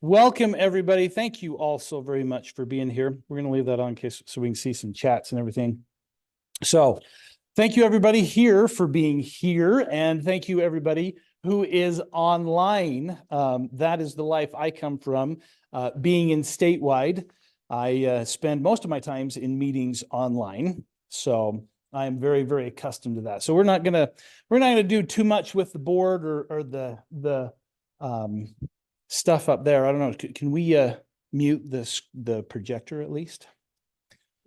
Welcome, everybody. Thank you all so very much for being here. We're going to leave that on in case so we can see some chats and everything. So thank you, everybody here for being here. And thank you, everybody who is online. That is the life I come from, being in statewide. I spend most of my times in meetings online. So I am very, very accustomed to that. So we're not gonna do too much with the board or the stuff up there. I don't know. Can we mute the projector at least?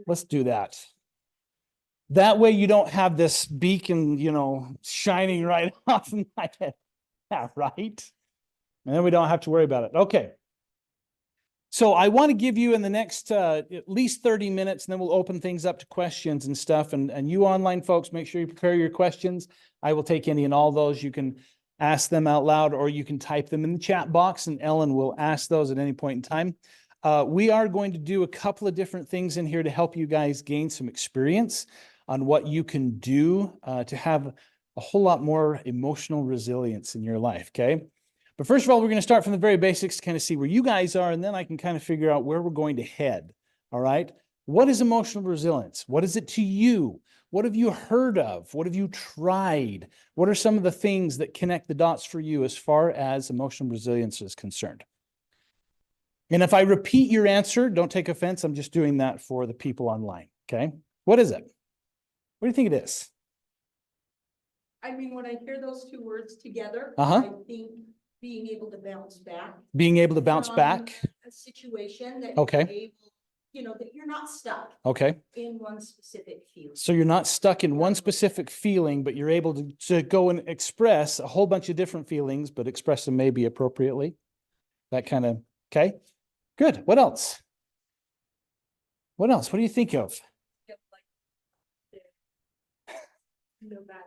Let's do that. That way you don't have this beacon, shining right off my head. Yeah, right? And then we don't have to worry about it. Okay. So I want to give you in the next at least 30 minutes, and then we'll open things up to questions and stuff. And you online folks, make sure you prepare your questions. I will take any and all those. You can ask them out loud, or you can type them in the chat box, and Ellen will ask those at any point in time. We are going to do a couple of different things in here to help you guys gain some experience on what you can do to have a whole lot more emotional resilience in your life, okay? But first of all, we're going to start from the very basics to kind of see where you guys are, and then I can kind of figure out where we're going to head, all right? What is emotional resilience? What is it to you? What have you heard of? What have you tried? What are some of the things that connect the dots for you as far as emotional resilience is concerned? And if I repeat your answer, don't take offense. I'm just doing that for the people online, okay? What is it? What do you think it is? I mean, when I hear those two words together, Uh-huh. I think being able to bounce back. Being able to bounce back. A situation that okay. you're able, that you're not stuck. Okay. In one specific feeling. So you're not stuck in one specific feeling, but you're able to go and express a whole bunch of different feelings, but express them maybe appropriately. That kind of, okay. Good. What else? What else? What do you think of? No matter.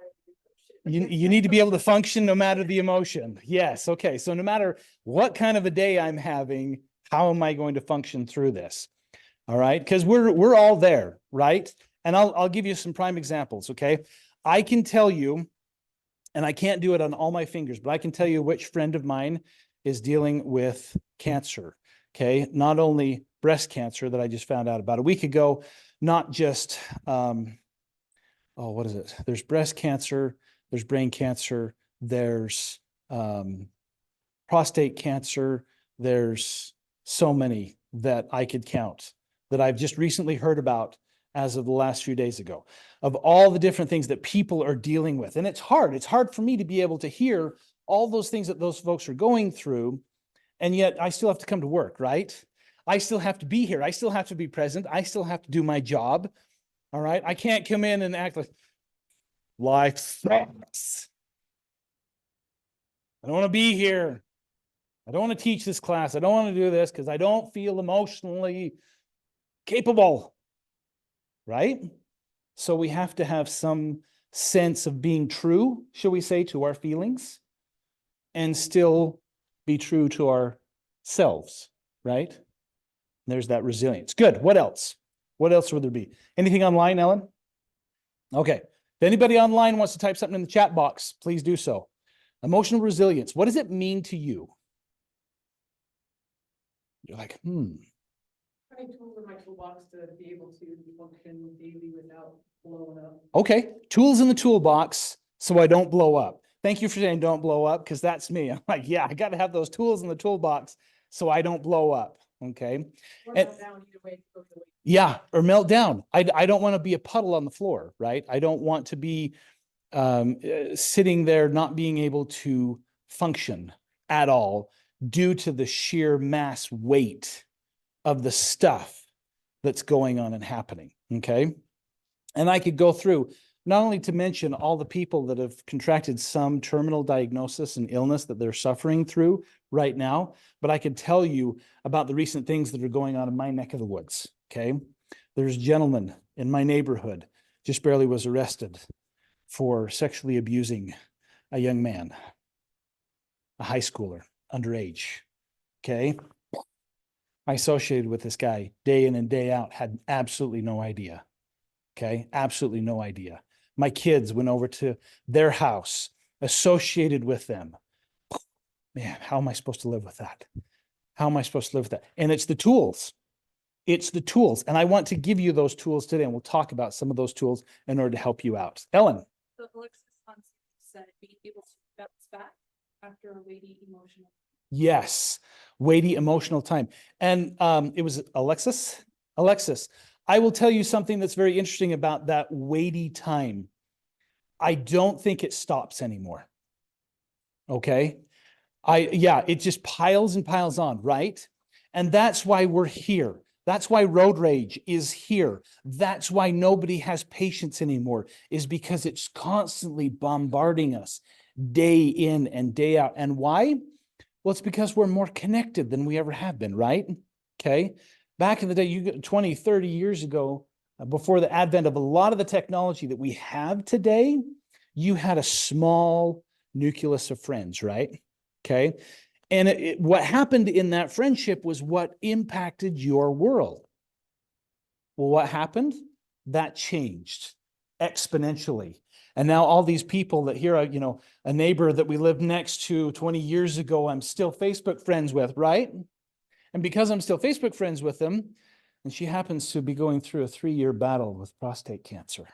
You need to be able to function no matter the emotion. Yes. Okay. So no matter what kind of a day I'm having, how am I going to function through this? All right. Because we're all there, right? And I'll give you some prime examples. Okay. I can tell you, and I can't do it on all my fingers, but I can tell you which friend of mine is dealing with cancer. Okay. Not only breast cancer that I just found out about a week ago, not just, what is it? There's breast cancer. There's brain cancer, there's prostate cancer, there's so many that I could count that I've just recently heard about as of the last few days ago, of all the different things that people are dealing with. And it's hard for me to be able to hear all those things that those folks are going through, and yet I still have to come to work, right? I still have to be here. I still have to be present. I still have to do my job, all right? I can't come in and act like, life sucks. I don't want to be here. I don't want to teach this class. I don't want to do this because I don't feel emotionally capable. Right? So we have to have some sense of being true, shall we say, to our feelings and still be true to ourselves. Right? There's that resilience. Good. What else? What else would there be? Anything online, Ellen? Okay. If anybody online wants to type something in the chat box, please do so. Emotional resilience. What does it mean to you? You're like, I tools in my toolbox to be able to function daily without blowing up. Okay. Tools in the toolbox so I don't blow up. Thank you for saying don't blow up, because that's me. I'm like, yeah, I got to have those tools in the toolbox so I don't blow up. Okay. Yeah, or melt down. I don't want to be a puddle on the floor, right? I don't want to be sitting there not being able to function at all due to the sheer mass weight of the stuff that's going on and happening, okay? And I could go through, not only to mention all the people that have contracted some terminal diagnosis and illness that they're suffering through right now, but I could tell you about the recent things that are going on in my neck of the woods, okay? There's a gentleman in my neighborhood, just barely was arrested for sexually abusing a young man, a high schooler, underage, okay? I associated with this guy day in and day out, had absolutely no idea, okay? Absolutely no idea. My kids went over to their house, associated with them. Man, how am I supposed to live with that? How am I supposed to live with that? And it's the tools. It's the tools. And I want to give you those tools today. And we'll talk about some of those tools in order to help you out. Ellen. So Alexis said being able to bounce back after a weighty emotional. Yes. Weighty emotional time. And it was Alexis. Alexis, I will tell you something that's very interesting about that weighty time. I don't think it stops anymore. Okay. It just piles and piles on, right? And that's why we're here. That's why road rage is here. That's why nobody has patience anymore, is because it's constantly bombarding us day in and day out. And why? Well, it's because we're more connected than we ever have been, right? Okay. Back in the day, you get 20, 30 years ago, before the advent of a lot of the technology that we have today, you had a small nucleus of friends, right? Okay. And what happened in that friendship was what impacted your world. Well, what happened? That changed exponentially. And now all these people that here, a neighbor that we lived next to 20 years ago, I'm still Facebook friends with, right? And because I'm still Facebook friends with them, and she happens to be going through a 3-year battle with prostate cancer.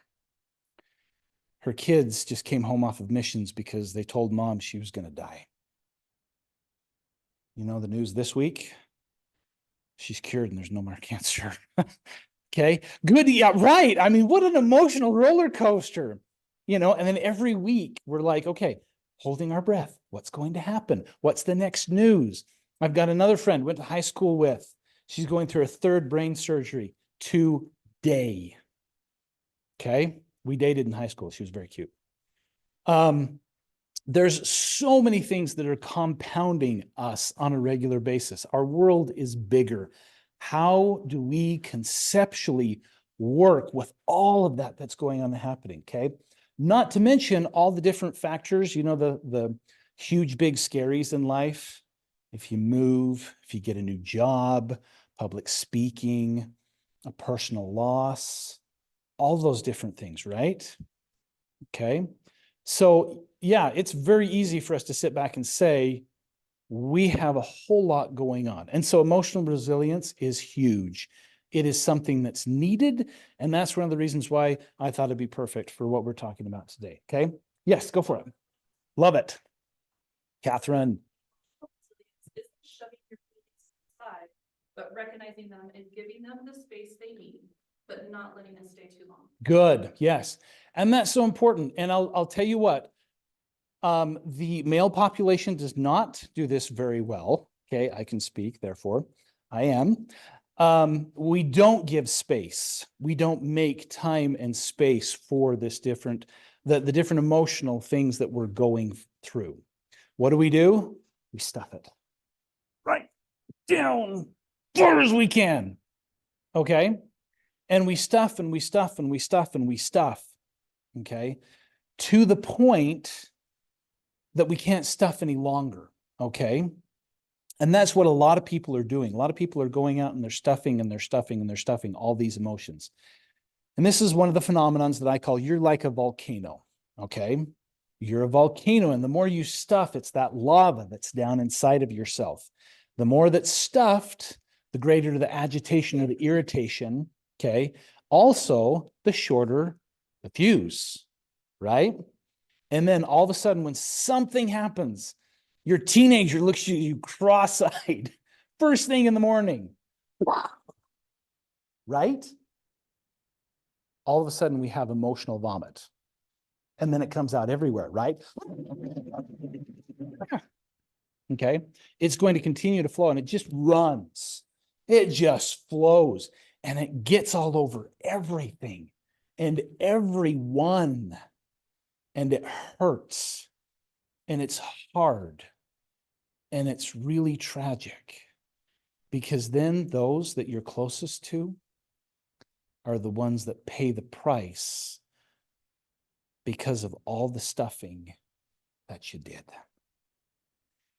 Her kids just came home off of missions because they told mom she was going to die. You know the news this week? She's cured and there's no more cancer. Okay, good. Yeah, right. I mean, what an emotional roller coaster, and then every week we're like, okay, holding our breath. What's going to happen? What's the next news? I've got another friend, went to high school with. She's going through her 3rd brain surgery today. Okay, we dated in high school. She was very cute. There's so many things that are compounding us on a regular basis. Our world is bigger. How do we conceptually work with all of that that's going on and happening? Okay. Not to mention all the different factors, the huge, big scaries in life. If you move, if you get a new job, public speaking, a personal loss, all those different things, right? Okay. So yeah, it's very easy for us to sit back and say, we have a whole lot going on. And so emotional resilience is huge. It is something that's needed. And that's one of the reasons why I thought it'd be perfect for what we're talking about today. Okay. Yes, go for it. Love it. Catherine. Isn't shoving your feelings aside, but recognizing them and giving them the space they need, but not letting them stay too long. Good. Yes. And that's so important. And I'll tell you what, the male population does not do this very well. Okay. I can speak, therefore I am. We don't give space. We don't make time and space for this the different emotional things that we're going through. What do? We stuff it right down far as we can. Okay. And we stuff and we stuff and we stuff and we stuff. Okay. To the point that we can't stuff any longer. Okay. And that's what a lot of people are doing. A lot of people are going out and they're stuffing and they're stuffing and they're stuffing all these emotions. And this is one of the phenomenons that I call, you're like a volcano. Okay. You're a volcano. And the more you stuff, it's that lava that's down inside of yourself. The more that's stuffed, the greater the agitation or the irritation. Okay. Also, the shorter the fuse, right? And then all of a sudden, when something happens, your teenager looks at you cross-eyed, first thing in the morning, right? All of a sudden, we have emotional vomit. And then it comes out everywhere, right? Okay. It's going to continue to flow and it just runs. It just flows and it gets all over everything and everyone. And it hurts and it's hard and it's really tragic because then those that you're closest to are the ones that pay the price because of all the stuffing that you did.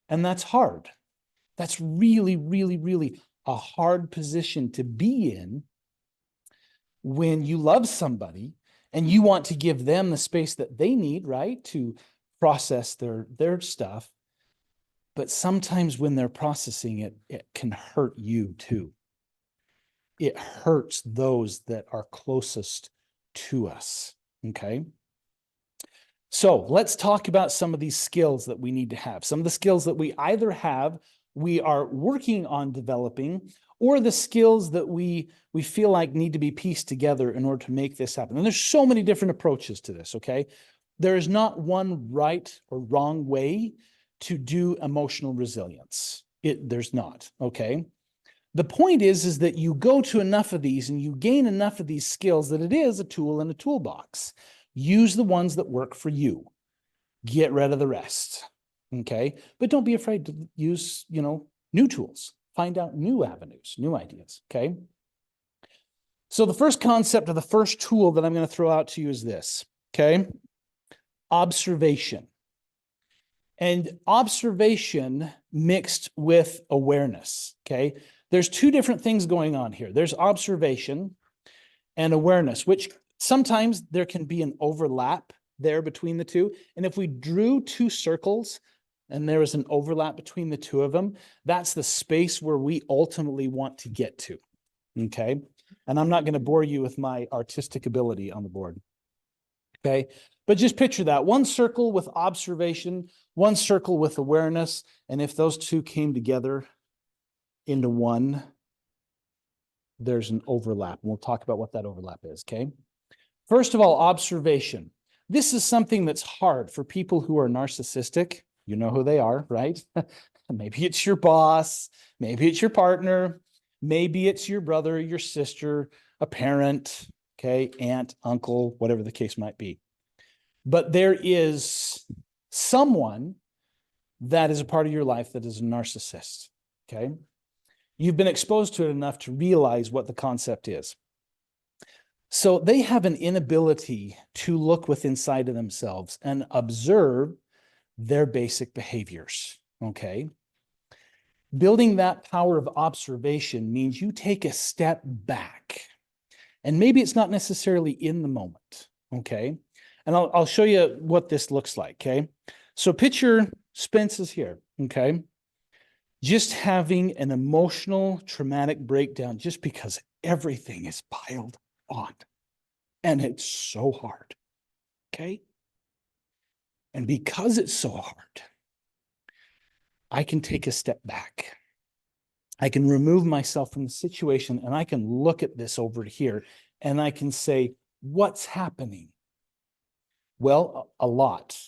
And that's hard. That's really, really, really a hard position to be in when you love somebody and you want to give them the space that they need, right, to process their stuff. But sometimes when they're processing it, it can hurt you too. It hurts those that are closest to us. Okay. So let's talk about some of these skills that we need to have. Some of the skills that we either have, we are working on developing, or the skills that we feel like need to be pieced together in order to make this happen. And there's so many different approaches to this, okay? There is not one right or wrong way to do emotional resilience. There's not, okay? The point is that you go to enough of these and you gain enough of these skills that it is a tool in a toolbox. Use the ones that work for you. Get rid of the rest, okay? But don't be afraid to use, new tools. Find out new avenues, new ideas, okay? So the first concept or the first tool that I'm going to throw out to you is this, okay? Observation. And observation mixed with awareness, okay? There's two different things going on here. There's observation and awareness, which sometimes there can be an overlap there between the two. And if we drew two circles and there is an overlap between the two of them, that's the space where we ultimately want to get to, okay? And I'm not going to bore you with my artistic ability on the board, okay? But just picture that, one circle with observation, one circle with awareness, and if those two came together into one, there's an overlap. And we'll talk about what that overlap is, okay? First of all, observation. This is something that's hard for people who are narcissistic. You know who they are, right? Maybe it's your boss, maybe it's your partner, maybe it's your brother, your sister, a parent, okay, aunt, uncle, whatever the case might be. But there is someone that is a part of your life that is a narcissist, okay? You've been exposed to it enough to realize what the concept is. So they have an inability to look within inside of themselves and observe their basic behaviors, okay? Building that power of observation means you take a step back. And maybe it's not necessarily in the moment, okay? And I'll show you what this looks like, okay? So picture Spence is here, okay? Just having an emotional, traumatic breakdown just because everything is piled on. And it's so hard, okay? And because it's so hard, I can take a step back. I can remove myself from the situation and I can look at this over here and I can say, what's happening? Well, a lot,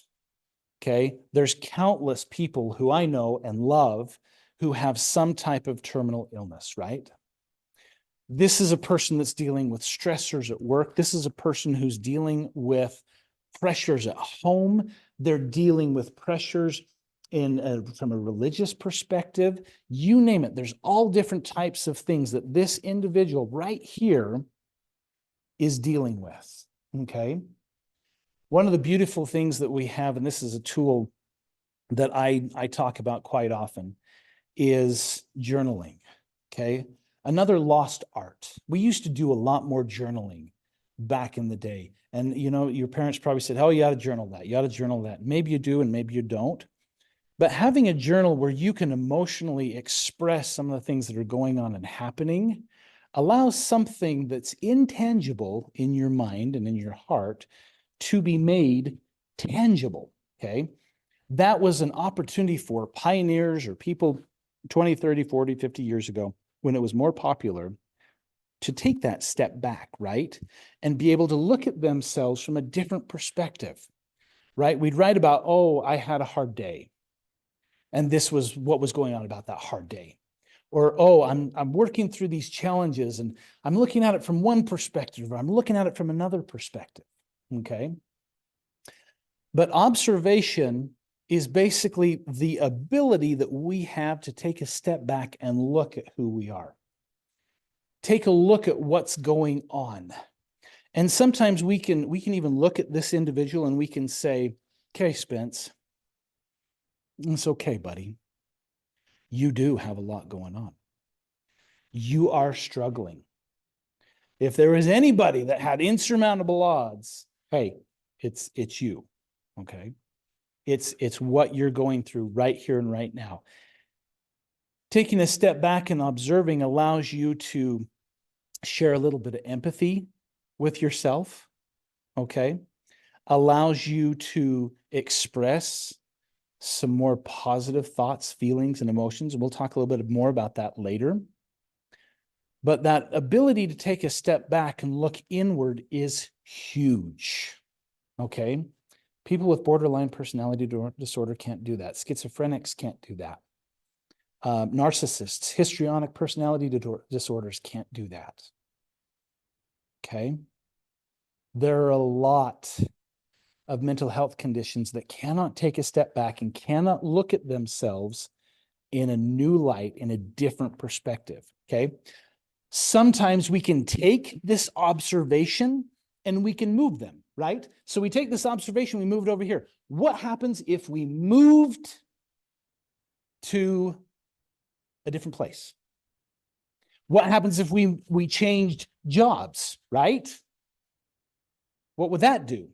okay? There's countless people who I know and love who have some type of terminal illness, right? This is a person that's dealing with stressors at work. This is a person who's dealing with pressures at home. They're dealing with pressures from a religious perspective. You name it. There's all different types of things that this individual right here is dealing with, okay? One of the beautiful things that we have, and this is a tool that I talk about quite often, is journaling, okay? Another lost art. We used to do a lot more journaling back in the day. And, your parents probably said, oh, you ought to journal that. You ought to journal that. Maybe you do and maybe you don't. But having a journal where you can emotionally express some of the things that are going on and happening allows something that's intangible in your mind and in your heart to be made tangible, okay? That was an opportunity for pioneers or people 20, 30, 40, 50 years ago when it was more popular to take that step back, right? And be able to look at themselves from a different perspective, right? We'd write about, oh, I had a hard day. And this was what was going on about that hard day. Or, oh, I'm working through these challenges and I'm looking at it from one perspective, or I'm looking at it from another perspective, okay? But observation is basically the ability that we have to take a step back and look at who we are. Take a look at what's going on. And sometimes we can even look at this individual and we can say, okay, Spence, it's okay, buddy. You do have a lot going on. You are struggling. If there was anybody that had insurmountable odds, hey, it's you, okay? It's what you're going through right here and right now. Taking a step back and observing allows you to share a little bit of empathy with yourself, okay? Allows you to express some more positive thoughts, feelings, and emotions. And we'll talk a little bit more about that later. But that ability to take a step back and look inward is huge, okay? People with borderline personality disorder can't do that. Schizophrenics can't do that. Narcissists, histrionic personality disorders can't do that. Okay. There are a lot of mental health conditions that cannot take a step back and cannot look at themselves in a new light, in a different perspective. Okay. Sometimes we can take this observation and we can move them, right? So we take this observation, we move it over here. What happens if we moved to a different place? What happens if we changed jobs, right? What would that do?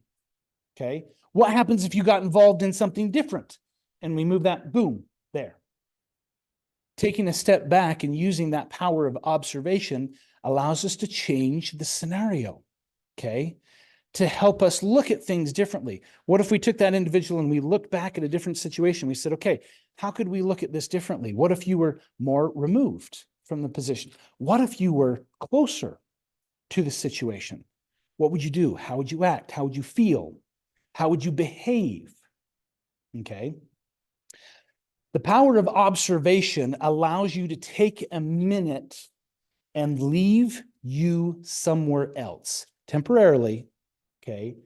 Okay. What happens if you got involved in something different and we move that, boom, there? Taking a step back and using that power of observation allows us to change the scenario, okay? To help us look at things differently. What if we took that individual and we looked back at a different situation? We said, okay, how could we look at this differently? What if you were more removed from the position? What if you were closer to the situation? What would you do? How would you act? How would you feel? How would you behave? Okay. The power of observation allows you to take a minute and leave you somewhere else temporarily, okay,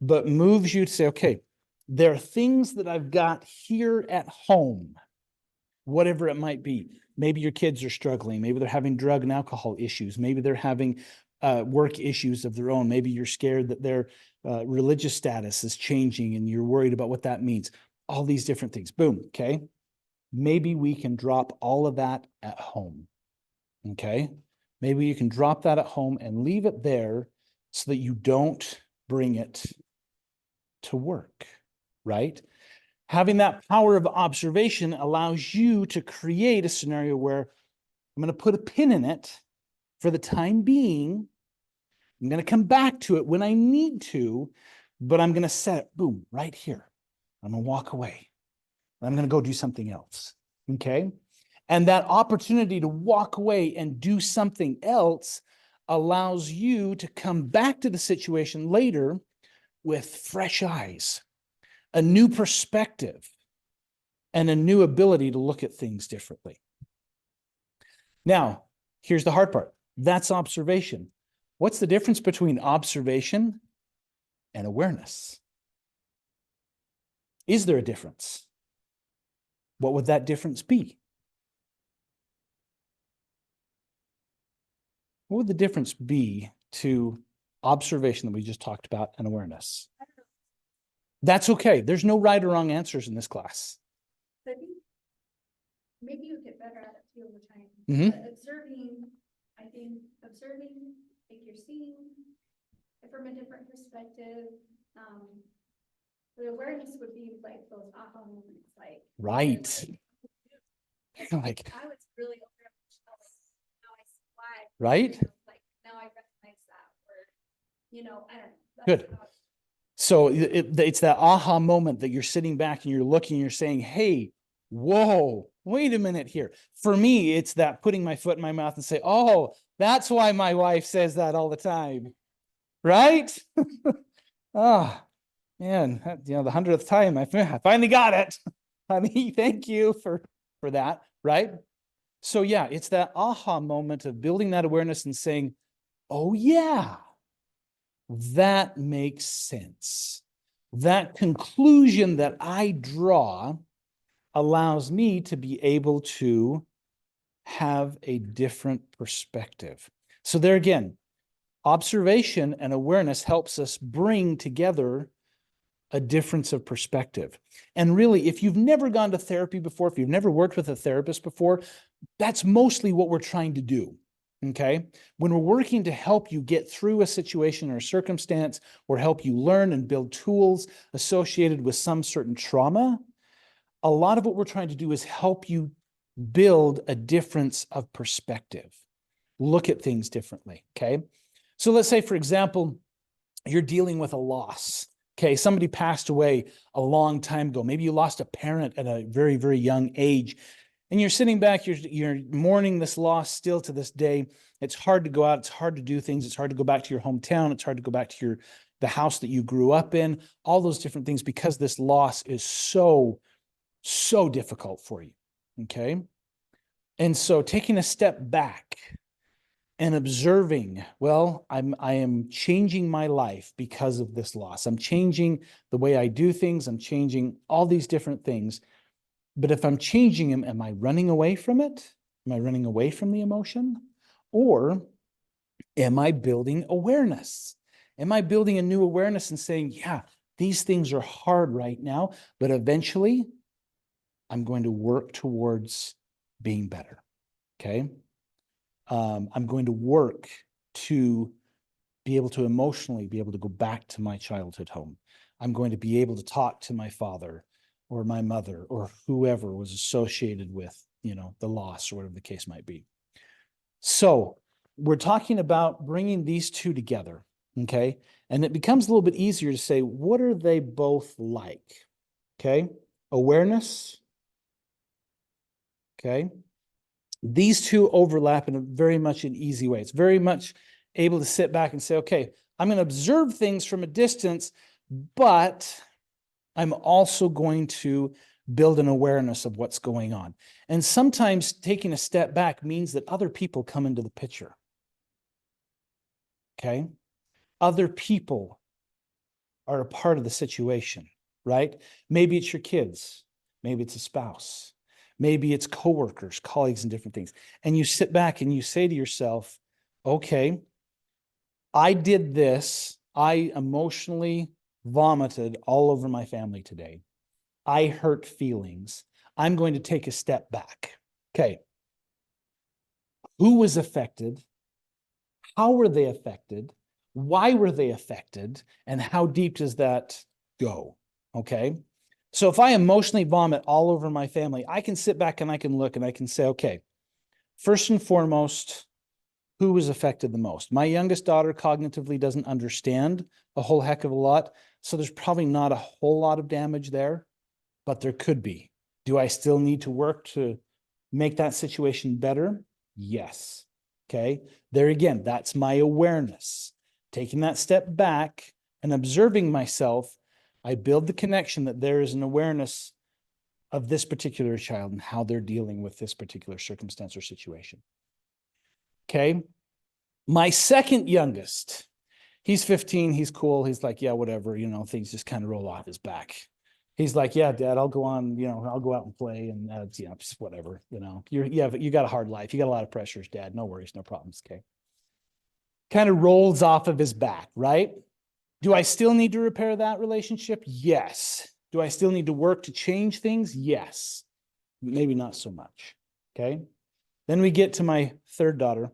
but moves you to say, okay, there are things that I've got here at home, whatever it might be. Maybe your kids are struggling. Maybe they're having drug and alcohol issues. Maybe they're having work issues of their own. Maybe you're scared that their religious status is changing and you're worried about what that means. All these different things. Boom. Okay. Maybe we can drop all of that at home. Okay. Maybe you can drop that at home and leave it there so that you don't bring it to work, right? Having that power of observation allows you to create a scenario where I'm going to put a pin in it for the time being. I'm going to come back to it when I need to, but I'm going to set it, boom, right here. I'm going to walk away. I'm going to go do something else. Okay. And that opportunity to walk away and do something else allows you to come back to the situation later with fresh eyes, a new perspective, and a new ability to look at things differently. Now, here's the hard part. That's observation. What's the difference between observation and awareness? Is there a difference? What would that difference be? What would the difference be to observation that we just talked about and awareness? That's okay. There's no right or wrong answers in this class. I think maybe you get better at it too over time. Mhm. But observing, I think observing, like you're seeing it from a different perspective. The awareness would be like those aha moments, like. Right. Like, I was really aware of now I see why. right? Like now I recognize that word, I don't know. Good. So it's that aha moment that you're sitting back and you're looking, and you're saying, hey, whoa, wait a minute here. For me, it's that putting my foot in my mouth and say, oh, that's why my wife says that all the time. Right? Oh, man, the 100th time, I finally got it. Honey, thank you for that, right? So yeah, it's that aha moment of building that awareness and saying, oh yeah, that makes sense. That conclusion that I draw allows me to be able to have a different perspective. So there again, observation and awareness helps us bring together a difference of perspective. And really, if you've never gone to therapy before, if you've never worked with a therapist before, that's mostly what we're trying to do. Okay. When we're working to help you get through a situation or a circumstance, or help you learn and build tools associated with some certain trauma, a lot of what we're trying to do is help you build a difference of perspective, look at things differently. Okay. So let's say, for example, you're dealing with a loss. Okay. Somebody passed away a long time ago. Maybe you lost a parent at a very, very young age. And you're sitting back, you're mourning this loss still to this day. It's hard to go out. It's hard to do things. It's hard to go back to your hometown. It's hard to go back to the house that you grew up in, all those different things, because this loss is so difficult for you. Okay. And so taking a step back and observing, well, I am changing my life because of this loss. I'm changing the way I do things. I'm changing all these different things. But if I'm changing them, am I running away from it? Am I running away from the emotion? Or am I building awareness? Am I building a new awareness and saying, yeah, these things are hard right now, but eventually I'm going to work towards being better. Okay. I'm going to work to be able to emotionally be able to go back to my childhood home. I'm going to be able to talk to my father or my mother or whoever was associated with, the loss or whatever the case might be. So we're talking about bringing these two together. Okay. And it becomes a little bit easier to say, what are they both like? Okay. Awareness. Okay. These two overlap in a very much an easy way. It's very much able to sit back and say, okay, I'm going to observe things from a distance, but I'm also going to build an awareness of what's going on. And sometimes taking a step back means that other people come into the picture. Okay. Other people are a part of the situation, right? Maybe it's your kids. Maybe it's a spouse. Maybe it's coworkers, colleagues, and different things. And you sit back and you say to yourself, okay, I did this. I emotionally vomited all over my family today. I hurt feelings. I'm going to take a step back. Okay. Who was affected? How were they affected? Why were they affected? And how deep does that go? Okay. So if I emotionally vomit all over my family, I can sit back and I can look and I can say, okay, first and foremost, who was affected the most? My youngest daughter cognitively doesn't understand a whole heck of a lot. So there's probably not a whole lot of damage there, but there could be. Do I still need to work to make that situation better? Yes. Okay. There again, that's my awareness. Taking that step back and observing myself, I build the connection that there is an awareness of this particular child and how they're dealing with this particular circumstance or situation. Okay. My second youngest, he's 15. He's cool. He's like, yeah, whatever, things just kind of roll off his back. He's like, yeah, Dad, I'll go on, I'll go out and play and, just whatever, you got a hard life. You got a lot of pressures, Dad. No worries, no problems. Okay. Kind of rolls off of his back, right? Do I still need to repair that relationship? Yes. Do I still need to work to change things? Yes. Maybe not so much. Okay. Then we get to my third daughter,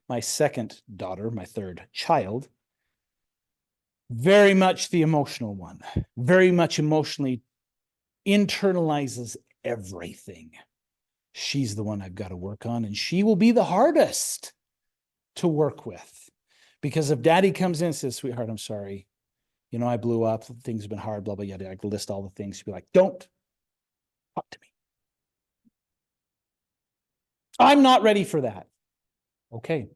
my second daughter, my third child. Very much the emotional one, very much emotionally internalizes everything. She's the one I've got to work on, and she will be the hardest to work with. Because if Daddy comes in and says, sweetheart, I'm sorry, I blew up, things have been hard, blah, blah, yada, I can list all the things. She'd be like, don't talk to me. I'm not ready for that. Okay.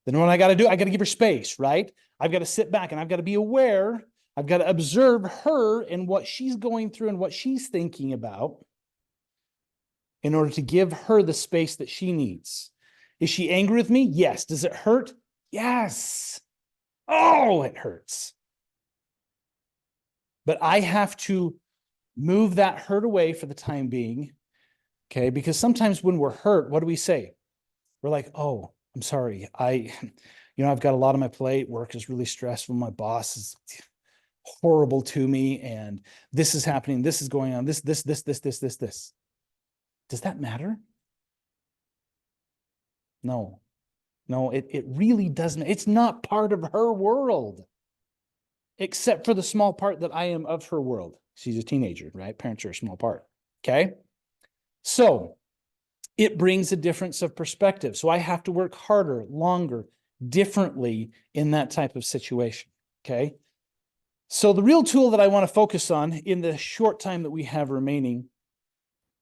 Then what I got to do, I got to give her space, right? I've got to sit back and I've got to be aware. I've got to observe her and what she's going through and what she's thinking about in order to give her the space that she needs. Is she angry with me? Yes. Does it hurt? Yes. Oh, it hurts. But I have to move that hurt away for the time being. Okay. Because sometimes when we're hurt, what do we say? We're like, oh, I'm sorry. I've got a lot on my plate. Work is really stressful. My boss is horrible to me. And this is happening. This is going on. This. Does that matter? No, it really doesn't. It's not part of her world, except for the small part that I am of her world. She's a teenager, right? Parents are a small part. Okay. So it brings a difference of perspective. So I have to work harder, longer, differently in that type of situation. Okay. So the real tool that I want to focus on in the short time that we have remaining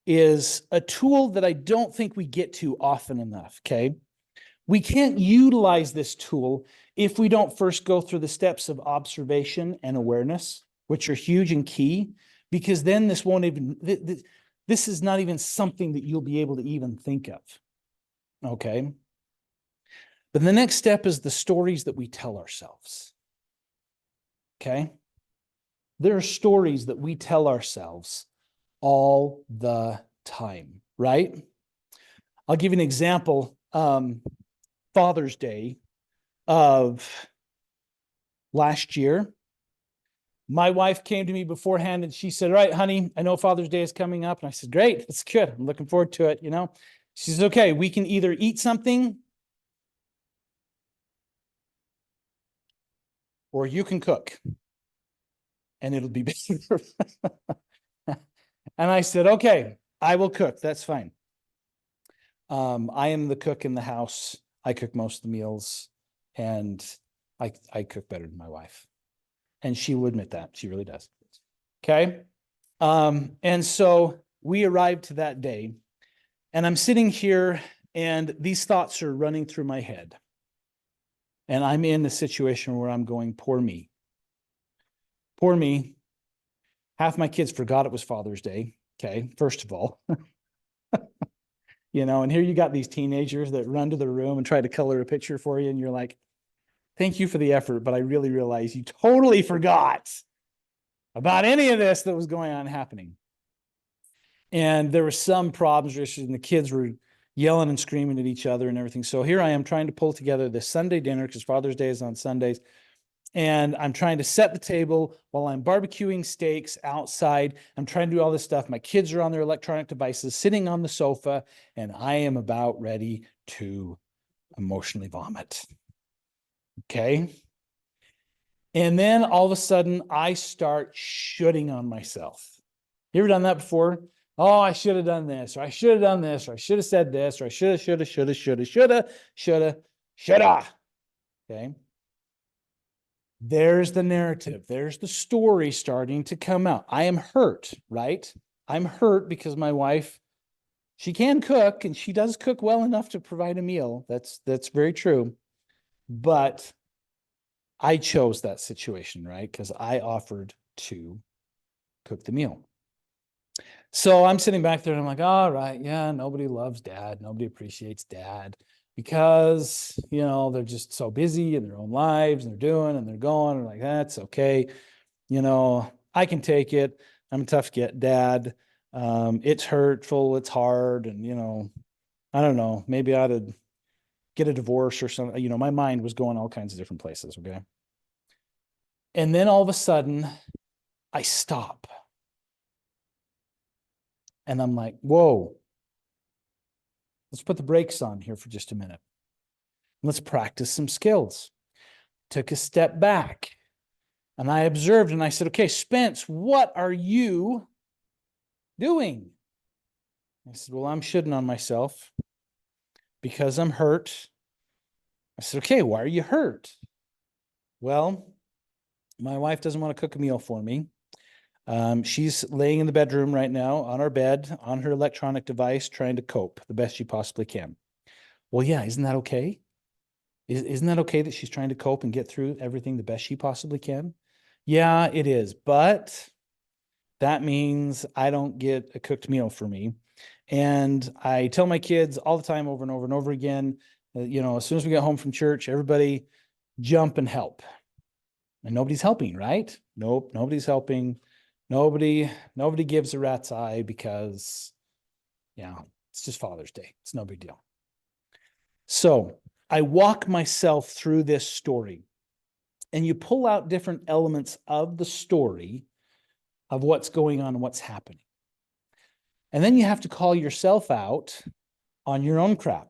is a tool that I don't think we get to often enough. Okay. We can't utilize this tool if we don't first go through the steps of observation and awareness, which are huge and key, because then this won't even, this is not even something that you'll be able to even think of. Okay. But the next step is the stories that we tell ourselves. Okay. There are stories that we tell ourselves all the time, right? I'll give you an example. Father's Day of last year, my wife came to me beforehand and she said, "All right, honey, I know Father's Day is coming up." And I said, "Great, that's good. I'm looking forward to it." She says, "Okay, we can either eat something or you can cook and it'll be better." And I said, "Okay, I will cook. That's fine." I am the cook in the house. I cook most of the meals, and I cook better than my wife. And she will admit that. She really does. Okay. And so we arrived to that day, and I'm sitting here, and these thoughts are running through my head. And I'm in a situation where I'm going, poor me. Poor me. Half my kids forgot it was Father's Day. Okay. First of all, and here you got these teenagers that run to the room and try to color a picture for you. And you're like, thank you for the effort, but I really realize you totally forgot about any of this that was going on happening. And there were some problems, and the kids were yelling and screaming at each other and everything. So here I am trying to pull together this Sunday dinner, because Father's Day is on Sundays. And I'm trying to set the table while I'm barbecuing steaks outside. I'm trying to do all this stuff. My kids are on their electronic devices, sitting on the sofa, and I am about ready to emotionally vomit. Okay. And then all of a sudden, I start shooting on myself. You ever done that before? Oh, I should have done this, or I should have done this, or I should have said this, or I should have. Okay. There's the narrative. There's the story starting to come out. I am hurt, right? I'm hurt because my wife, she can cook, and she does cook well enough to provide a meal. That's very true. But I chose that situation, right? Because I offered to cook the meal. So I'm sitting back there and I'm like, all right, yeah, nobody loves Dad. Nobody appreciates Dad because, they're just so busy in their own lives, and they're doing and they're going, and like, that's okay. I can take it. I'm a tough dad. It's hurtful. It's hard. And, I don't know, maybe I ought to get a divorce or something. My mind was going all kinds of different places. Okay. And then all of a sudden I stop. And I'm like, whoa, let's put the brakes on here for just a minute. Let's practice some skills. Took a step back and I observed, and I said, okay, Spence, what are you doing? I said, well, I'm shitting on myself because I'm hurt. I said, okay, why are you hurt? Well, my wife doesn't want to cook a meal for me. She's laying in the bedroom right now on our bed, on her electronic device, trying to cope the best she possibly can. Well, yeah, isn't that okay? Isn't that okay that she's trying to cope and get through everything the best she possibly can? Yeah, it is. But that means I don't get a cooked meal for me. And I tell my kids all the time, over and over and over again, as soon as we get home from church, everybody jump and help. And nobody's helping, right? Nope, nobody's helping. Nobody gives a rat's eye because, it's just Father's Day. It's no big deal. So I walk myself through this story, and you pull out different elements of the story of what's going on and what's happening. And then you have to call yourself out on your own crap.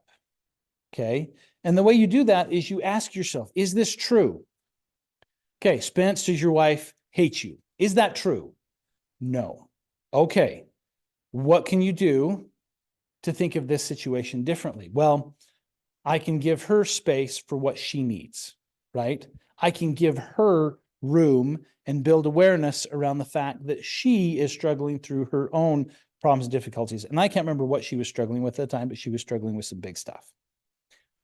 Okay. And the way you do that is you ask yourself, is this true? Okay. Spence, does your wife hate you? Is that true? No. Okay. What can you do to think of this situation differently? Well, I can give her space for what she needs, right? I can give her room and build awareness around the fact that she is struggling through her own problems and difficulties. And I can't remember what she was struggling with at the time, but she was struggling with some big stuff.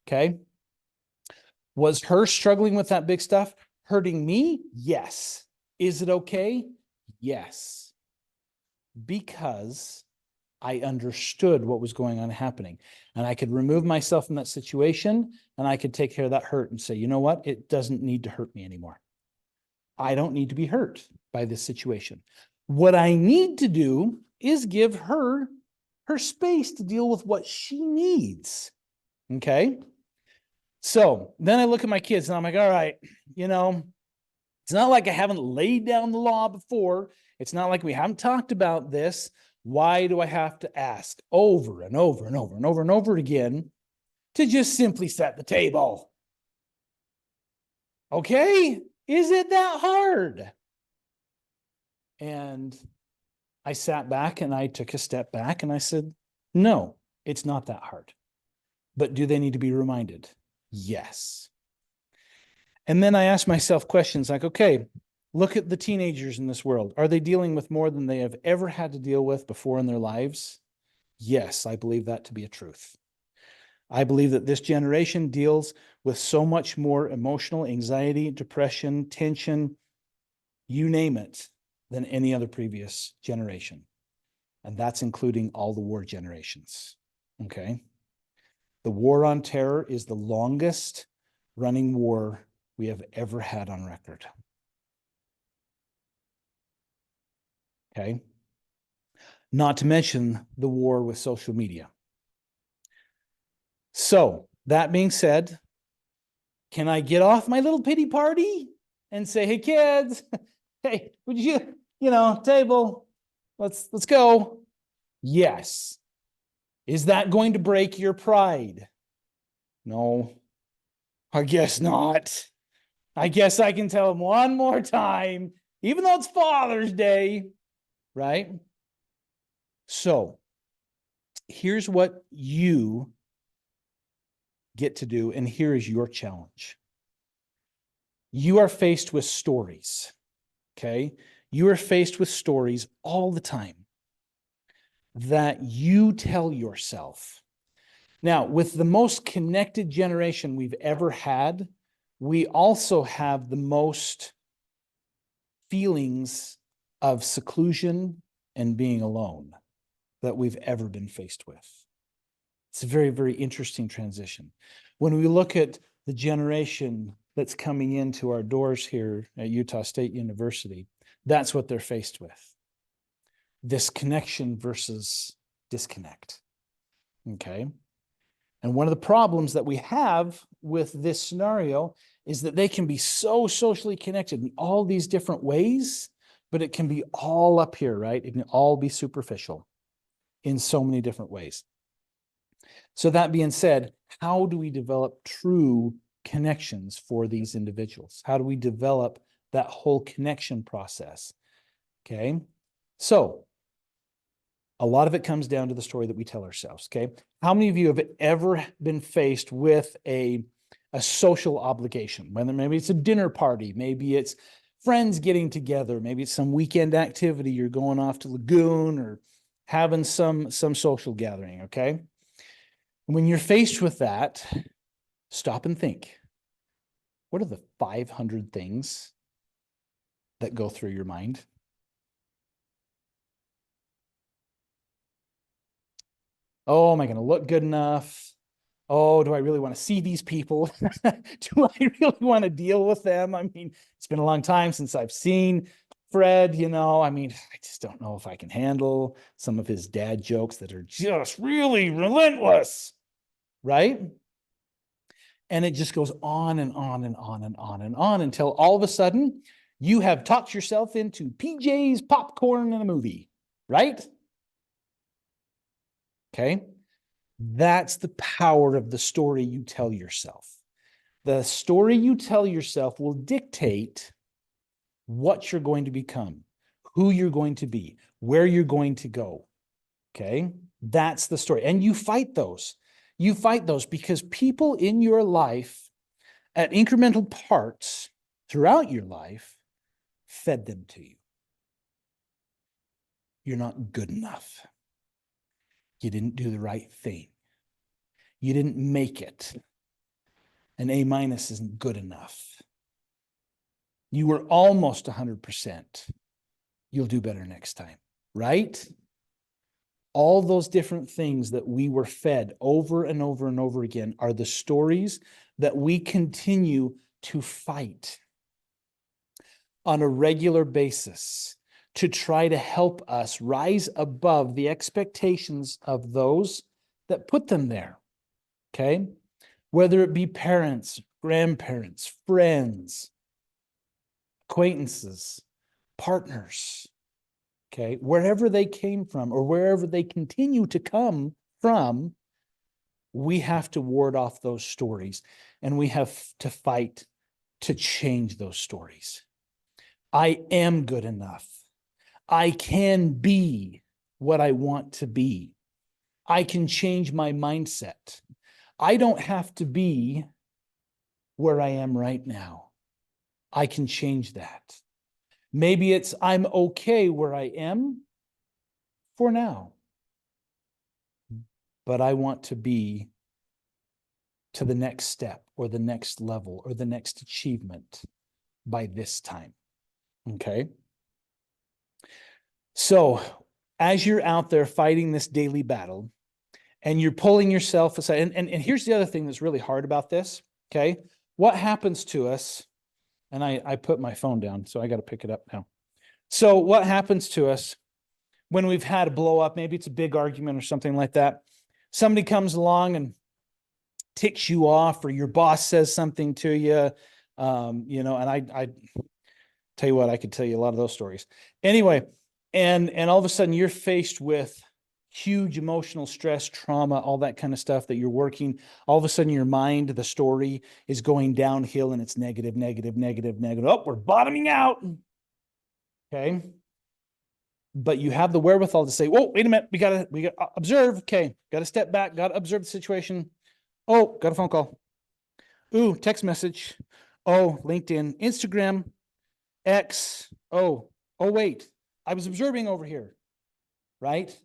Okay. Was her struggling with that big stuff hurting me? Yes. Is it okay? Yes. Because I understood what was going on happening, and I could remove myself from that situation, and I could take care of that hurt and say, you know what? It doesn't need to hurt me anymore. I don't need to be hurt by this situation. What I need to do is give her her space to deal with what she needs. Okay. So then I look at my kids and I'm like, all right, it's not like I haven't laid down the law before. It's not like we haven't talked about this. Why do I have to ask over and over and over and over and over again to just simply set the table? Okay, is it that hard? And I sat back and I took a step back and I said, no, it's not that hard. But do they need to be reminded? Yes. And then I asked myself questions like, okay, look at the teenagers in this world. Are they dealing with more than they have ever had to deal with before in their lives? Yes, I believe that to be a truth. I believe that this generation deals with so much more emotional anxiety, depression, tension, you name it, than any other previous generation. And that's including all the war generations. Okay. The war on terror is the longest running war we have ever had on record. Okay. Not to mention the war with social media. So that being said, can I get off my little pity party and say, hey kids, hey, would you, table, let's go. Yes. Is that going to break your pride? No, I guess not. I guess I can tell them one more time, even though it's Father's Day, right? So here's what you get to do, and here is your challenge. You are faced with stories, okay? You are faced with stories all the time that you tell yourself. Now, with the most connected generation we've ever had, we also have the most feelings of seclusion and being alone that we've ever been faced with. It's a very, very interesting transition. When we look at the generation that's coming into our doors here at Utah State University, that's what they're faced with. This connection versus disconnect. Okay. And one of the problems that we have with this scenario is that they can be so socially connected in all these different ways, but it can be all up here, right? It can all be superficial in so many different ways. So that being said, how do we develop true connections for these individuals? How do we develop that whole connection process? Okay. So a lot of it comes down to the story that we tell ourselves. Okay. How many of you have ever been faced with a social obligation, whether maybe it's a dinner party, maybe it's friends getting together, maybe it's some weekend activity, you're going off to Lagoon or having some social gathering. Okay. When you're faced with that, stop and think. What are the 500 things that go through your mind? Oh, am I going to look good enough? Oh, do I really want to see these people? Do I really want to deal with them? I mean, it's been a long time since I've seen Fred, I just don't know if I can handle some of his dad jokes that are just really relentless, right? And it just goes on and on and on and on and on until all of a sudden you have talked yourself into PJ's, popcorn, and a movie, right? Okay. That's the power of the story you tell yourself. The story you tell yourself will dictate what you're going to become, who you're going to be, where you're going to go. Okay? That's the story. And you fight those. You fight those because people in your life at incremental parts throughout your life fed them to you. You're not good enough. You didn't do the right thing. You didn't make it. An A- isn't good enough. You were almost 100%. You'll do better next time, right? All those different things that we were fed over and over and over again are the stories that we continue to fight on a regular basis to try to help us rise above the expectations of those that put them there. Okay? Whether it be parents, grandparents, friends, acquaintances, partners, okay, wherever they came from or wherever they continue to come from, we have to ward off those stories and we have to fight to change those stories. I am good enough. I can be what I want to be. I can change my mindset. I don't have to be where I am right now. I can change that. Maybe it's I'm okay where I am for now, but I want to be to the next step or the next level or the next achievement by this time. Okay? So as you're out there fighting this daily battle and you're pulling yourself aside, and here's the other thing that's really hard about this, okay? What happens to us, and I put my phone down, so I got to pick it up now. So what happens to us when we've had a blow up, maybe it's a big argument or something like that. Somebody comes along and ticks you off, or your boss says something to you, and I tell you what, I could tell you a lot of those stories. Anyway, and all of a sudden you're faced with huge emotional stress, trauma, all that kind of stuff that you're working. All of a sudden your mind, the story is going downhill and it's negative, negative, negative, negative. Oh, we're bottoming out. Okay. But you have the wherewithal to say, whoa, wait a minute. We got to observe. Okay. Got to step back. Got to observe the situation. Oh, got a phone call. Ooh, text message. Oh, LinkedIn, Instagram, X. Oh, wait. I was observing over here. Right?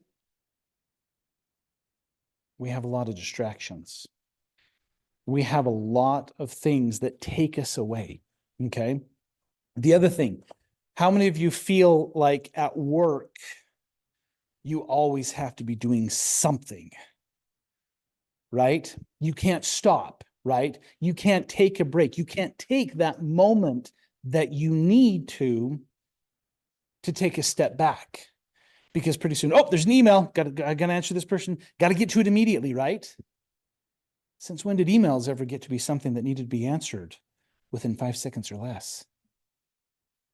We have a lot of distractions. We have a lot of things that take us away. Okay. The other thing, how many of you feel like at work, you always have to be doing something, right? You can't stop, right? You can't take a break. You can't take that moment that you need to take a step back, because pretty soon, oh, there's an email. I got to answer this person. Got to get to it immediately, right? Since when did emails ever get to be something that needed to be answered within 5 seconds or less?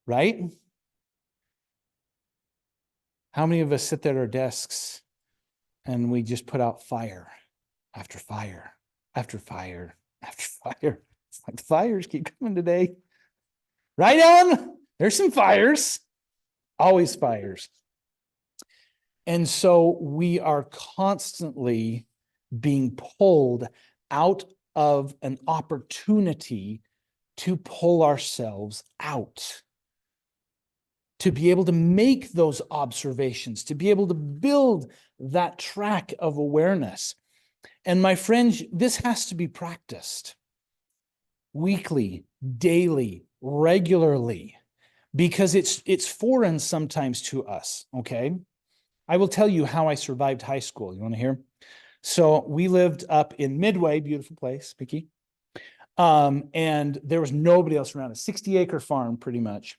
Right? How many of us sit there at our desks and we just put out fire after fire after fire after fire? It's like the fires keep coming today. Right, Ellen? There's some fires. Always fires. And so we are constantly being pulled out of an opportunity to pull ourselves out, to be able to make those observations, to be able to build that track of awareness. And my friends, this has to be practiced weekly, daily, regularly, because it's foreign sometimes to us, okay? I will tell you how I survived high school. You want to hear? So we lived up in Midway, beautiful place, Vicky. And there was nobody else around, a 60-acre farm, pretty much.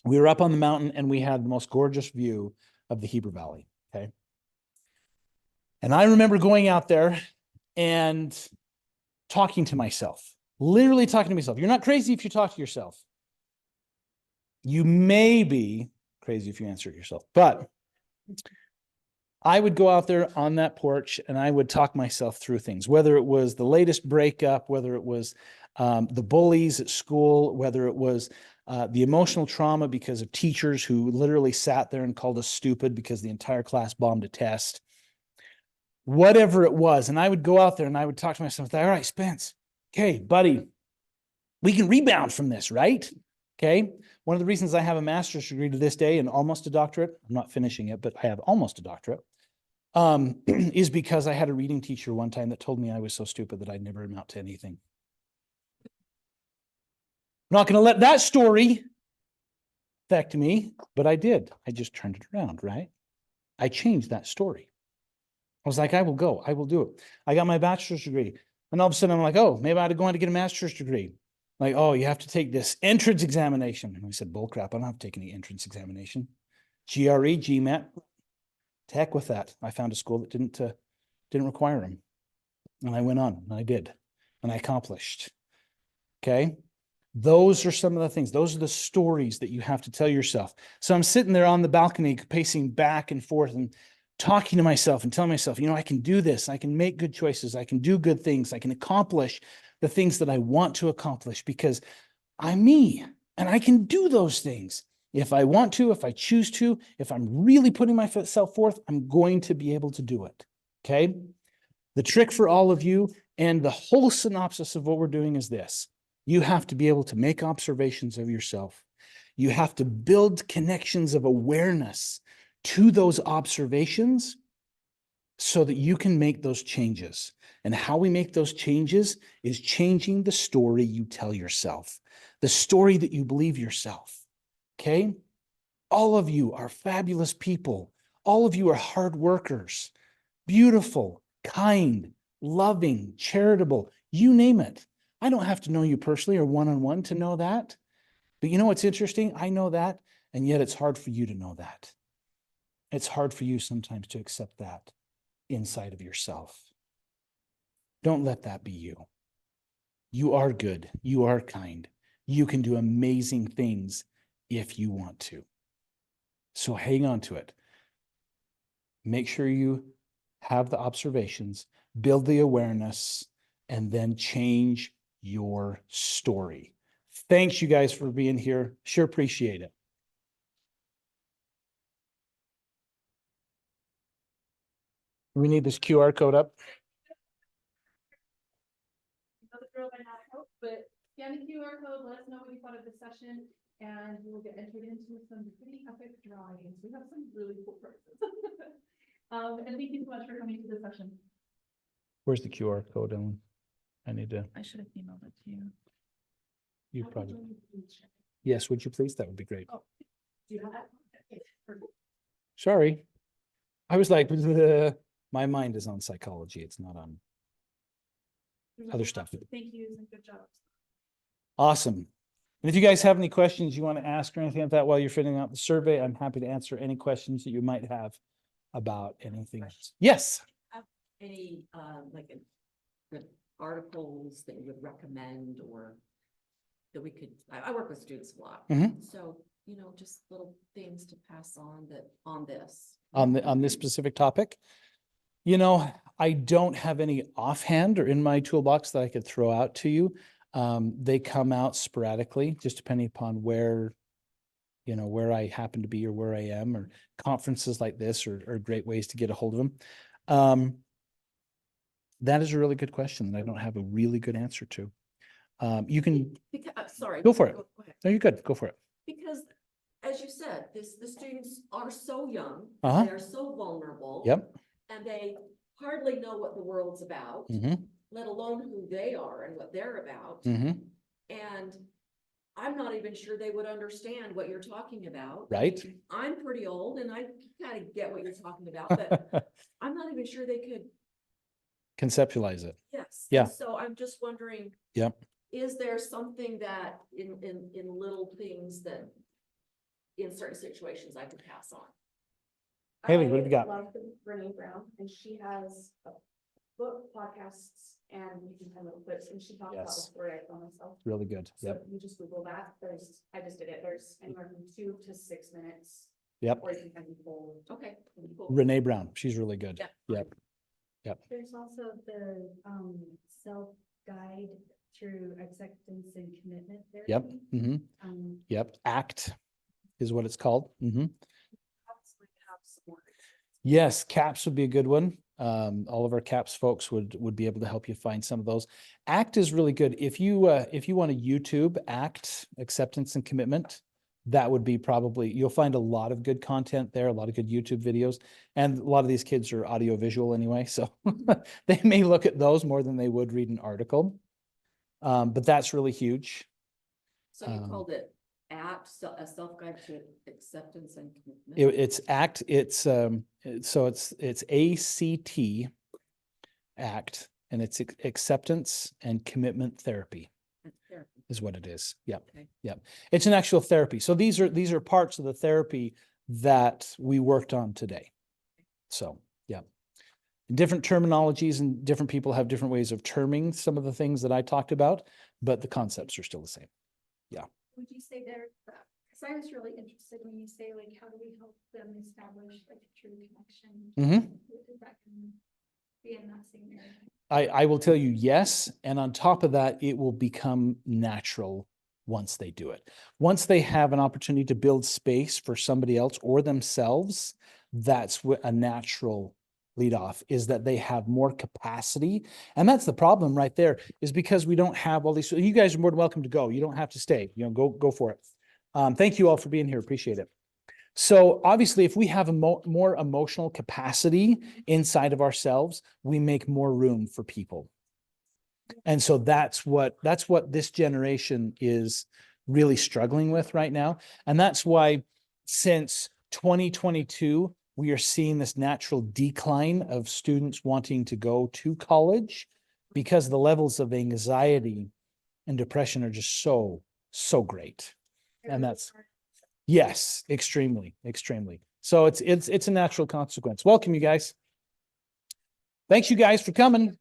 We were up on the mountain and we had the most gorgeous view of the Heber Valley. Okay. And I remember going out there and talking to myself, literally talking to myself. You're not crazy if you talk to yourself. You may be crazy if you answer it yourself, but I would go out there on that porch and I would talk myself through things, whether it was the latest breakup, whether it was the bullies at school, whether it was the emotional trauma because of teachers who literally sat there and called us stupid because the entire class bombed a test, whatever it was. And I would go out there and I would talk to myself, all right, Spence, okay, buddy, we can rebound from this, right? Okay. One of the reasons I have a master's degree to this day and almost a doctorate, I'm not finishing it, but I have almost a doctorate, is because I had a reading teacher one time that told me I was so stupid that I'd never amount to anything. I'm not going to let that story affect me, but I did. I just turned it around, right? I changed that story. I was like, I will go. I will do it. I got my bachelor's degree. And all of a sudden I'm like, oh, maybe I ought to go on to get a master's degree. Like, oh, you have to take this entrance examination. And I said, bull crap, I don't have to take any entrance examination. GRE, GMAT, to heck with that. I found a school that didn't require them. And I went on and I did. And I accomplished. Okay. Those are some of the things. Those are the stories that you have to tell yourself. So I'm sitting there on the balcony, pacing back and forth and talking to myself and telling myself, you know, I can do this. I can make good choices. I can do good things. I can accomplish the things that I want to accomplish because I'm me and I can do those things. If I want to, if I choose to, if I'm really putting myself forth, I'm going to be able to do it. Okay. The trick for all of you and the whole synopsis of what we're doing is this. You have to be able to make observations of yourself. You have to build connections of awareness to those observations so that you can make those changes. And how we make those changes is changing the story you tell yourself, the story that you believe yourself. Okay? All of you are fabulous people. All of you are hard workers, beautiful, kind, loving, charitable, you name it. I don't have to know you personally or one-on-one to know that. But you know what's interesting? I know that, and yet it's hard for you to know that. It's hard for you sometimes to accept that inside of yourself. Don't let that be you. You are good. You are kind. You can do amazing things if you want to. So hang on to it. Make sure you have the observations, build the awareness, and then change your story. Thanks, you guys, for being here. Sure appreciate it. We need this QR code up. Another girl by now, I hope, but scan the QR code, let us know what you thought of the session, and you will get entered into some pretty epic drawings. We have some really cool prizes. And thank you so much for coming to the session. Where's the QR code, Ellen? I need to. I should have emailed it to you. You probably. Yes, would you please? That would be great. Oh, do you have that? Okay, perfect. Sorry. I was like, my mind is on psychology. It's not on other stuff. Thank you and good job. Awesome. And if you guys have any questions you want to ask or anything like that while you're filling out the survey, I'm happy to answer any questions that you might have about anything. Yes. Any like good articles that you would recommend or that we could, I work with students a lot. So, you know, just little things to pass on that on this. On this specific topic. You know, I don't have any offhand or in my toolbox that I could throw out to you. They come out sporadically, just depending upon where, you know, where I happen to be or where I am, or conferences like this are great ways to get a hold of them. That is a really good question that I don't have a really good answer to. You can Sorry. go for it. Go ahead. No, you're good. Go for it. Because as you said, the students are so young, Uh-huh. they are so vulnerable. Yep. And they hardly know what the world's about, let alone who they are and what they're about. And I'm not even sure they would understand what you're talking about. Right. I'm pretty old and I kind of get what you're talking about, but I'm not even sure they could Conceptualize it. Yes. Yeah. And so I'm just wondering. Yep. Is there something that in little things that in certain situations I could pass on? Haley, what have you got? I love Renee Brown, and she has a book, podcasts, and you can find little clips, and she talks about the Yes. story I tell myself. Really good. So Yep. you just Google that. I just did it. There's anywhere from 2 to 6 minutes Yep. Or you can have people, okay. Cool. Renee Brown, she's really good. Yeah. Yep. There's also the self-guide through acceptance and commitment therapy. Yep. Mm-hmm. Yep. ACT is what it's called. Mm-hmm. Yes, CAPS would be a good one. All of our CAPS folks would be able to help you find some of those. ACT is really good. If you want to YouTube ACT, acceptance and commitment, that would be probably, you'll find a lot of good content there, a lot of good YouTube videos. And a lot of these kids are audio visual anyway, so they may look at those more than they would read an article. But that's really huge. So you called it ACT, a self-guide to acceptance and commitment? It's ACT, so it's ACT, ACT, and it's acceptance and commitment therapy is what it is. Yep. Okay. Yep. It's an actual therapy. So these are parts of the therapy that we worked on today. So, yeah. Different terminologies and different people have different ways of terming some of the things that I talked about, but the concepts are still the same. Yeah. Would you say there, because I was really interested when you say, like, how do we help them establish like a true connection? Mm-hmm. That can be in that same area. I will tell you yes. And on top of that, it will become natural once they do it. Once they have an opportunity to build space for somebody else or themselves, that's what a natural lead off is, that they have more capacity. And that's the problem right there, is because we don't have all these. So you guys are more than welcome to go. You don't have to stay, go for it. Thank you all for being here. Appreciate it. So obviously, if we have a more emotional capacity inside of ourselves, we make more room for people. And so that's what this generation is really struggling with right now. And that's why since 2022, we are seeing this natural decline of students wanting to go to college, because the levels of anxiety and depression are just so great. And that's, yes, extremely. So it's a natural consequence. Welcome, you guys. Thanks, you guys, for coming.